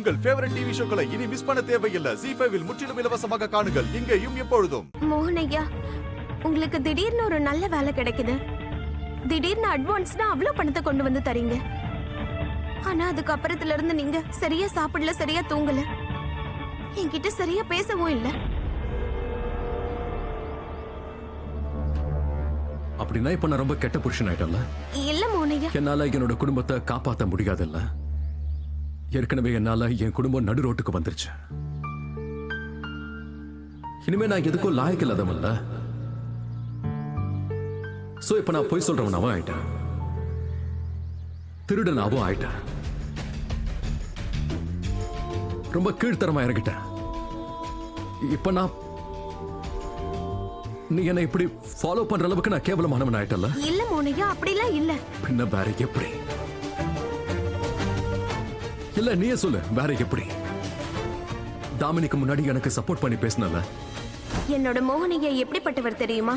உங்கள் favourite TV ஷோக்களை இனி miss பண்ண தேவையில்லை. ZEE5 இல் முற்றிலும் இலவசமாக காணுங்கள், இங்கேயும் எப்பொழுதும். மோகனையா, உங்களுக்கு திடீர்னு ஒரு நல்ல வேலை கிடைக்குது. திடீர்னு அட்வான்ஸ்னா அவ்வளவு பணத்தை கொண்டு வந்து தரீங்க. ஆனா அதுக்கு அப்புறத்துல இருந்து நீங்க சரியா சாப்பிடல, சரியா தூங்கல, என்கிட்ட சரியா பேசவும் இல்ல. அப்படின்னா இப்ப நான் ரொம்ப கெட்ட புருஷன் ஆயிட்டல்ல? இல்ல மோகனையா, என்னால என்னோட குடும்பத்தை காப்பாற்ற முடியாதுல்ல. ஏற்கனவே என்னால என் குடும்பம் நடு ரோட்டுக்கு வந்துருச்சு. இனிமே நான் எதுக்கும் லாயக்கு இல்லாதவன்ல. சோ இப்ப நான் பொய் சொல்றவனாவும் ஆயிட்டேன், திருடனாவும் ஆயிட்டேன், ரொம்ப கீழ்த்தரமா இறங்கிட்டேன். இப்ப நான் நீ என்ன இப்படி ஃபாலோ பண்ற அளவுக்கு நான் கேவலமானவன் ஆயிட்டல்ல? இல்ல மோகனையா, அப்படிலாம் இல்ல. பின்ன வேற எப்படி? இல்ல நீயே சொல்லு, வேற எப்படி? டாமினிக்கு முன்னாடி எனக்கு சப்போர்ட் பண்ணி பேசினல. என்னோட மோகனையா எப்படிப்பட்டவர் தெரியுமா?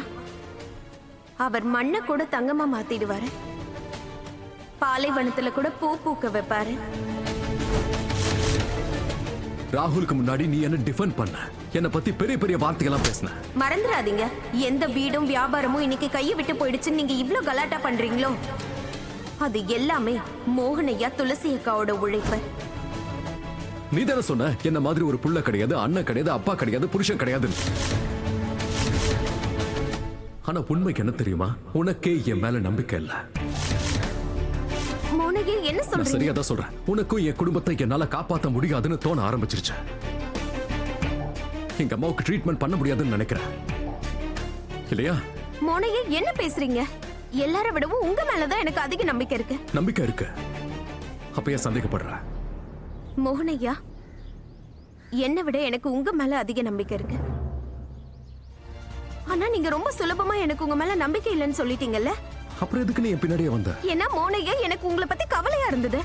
அவர் மண்ணை கூட தங்கமா மாத்திடுவாரு, பாலைவனத்துல கூட பூ பூக்க வைப்பாரு. ராகுலுக்கு முன்னாடி நீ என்ன டிஃபெண்ட் பண்ண, என்ன பத்தி பெரிய பெரிய வார்த்தைகள்லாம் பேசின. மறந்துடாதீங்க, எந்த வீடும் வியாபாரமும் இன்னைக்கு கையை விட்டு போயிடுச்சு நீங்க இவ்ளோ கலாட்டா பண்றீங்களோ, அது எல்லாமே மோகனையா துளசி அக்காவோட உழைப்பு. நீ தானே சொன்ன என்ன மாதிரி ஒரு புள்ள கிடையாது, அண்ணன் கிடையாது, அப்பா கிடையாது, புருஷன் கிடையாது. ஆனா உண்மைக்கு என்ன தெரியுமா? உனக்கே என் மேல நம்பிக்கை இல்ல. மோகனையா என்ன நான் சொல்றீங்க? சரியா தான் சொல்றேன். உனக்கும் என் குடும்பத்தை என்னால காப்பாற்ற முடியாதுன்னு தோண ஆரம்பிச்சிருச்சு. எங்க அம்மாவுக்கு ட்ரீட்மெண்ட் பண்ண முடியாதுன்னு நினைக்கிறேன், இல்லையா? மோகனையா என்ன பேசுறீங்க? எல்லார விடவும் உங்க மேலதான் எனக்கு அதிக நம்பிக்கை இருக்கு. நம்பிக்கை இருக்கு, அப்பயே சந்தேகப்படுற? மோகனையா, என்னை விட எனக்கு உங்க மேல அதிக நம்பிக்கை இருக்கு. ஆனா நீங்க ரொம்ப சுலபமா எனக்கு உங்க மேல நம்பிக்கை இல்லைன்னு சொல்லிட்டீங்கல்ல. அப்புறம் எதுக்கு நீ என் பின்னாடியே வந்த? ஏன்னா மோகனையா, எனக்கு உங்களை பத்தி கவலையா இருந்தது.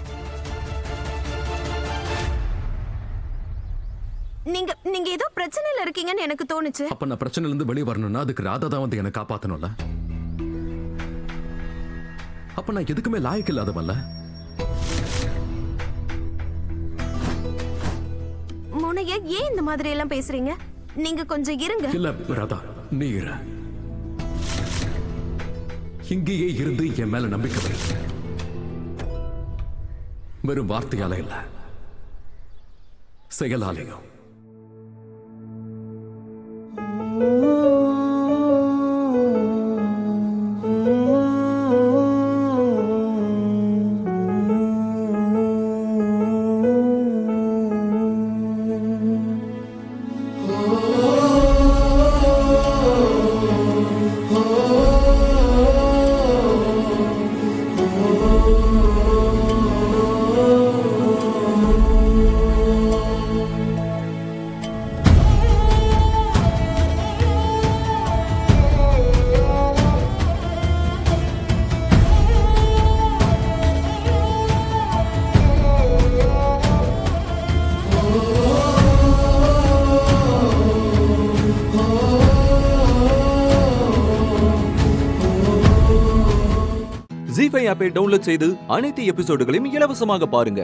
நீங்க நீங்க ஏதோ பிரச்சனையில இருக்கீங்கன்னு எனக்கு தோணுச்சு. அப்ப நான் பிரச்சனையில இருந்து வெளியே வரணும்னா அதுக்கு ராதா தான் வந்து என்ன காப்பாத்தணும்ல. அப்ப நான் எதுக்குமே லாயக்கு இல்லாதவன்ல. மோனையா, ஏன் இந்த மாதிரி எல்லாம் பேசுறீங்க? நீங்க கொஞ்சம் இருங்க. இல்ல ராதா, நீ இரு. இங்கேயே இருந்து என் மேல நம்பிக்கை வை. வெறும் வார்த்தையால இல்ல, செயலாலையும். ZEE5 ஆப்பை டவுன்லோட் செய்து அனைத்து எபிசோடுகளையும் இலவசமாக பாருங்க.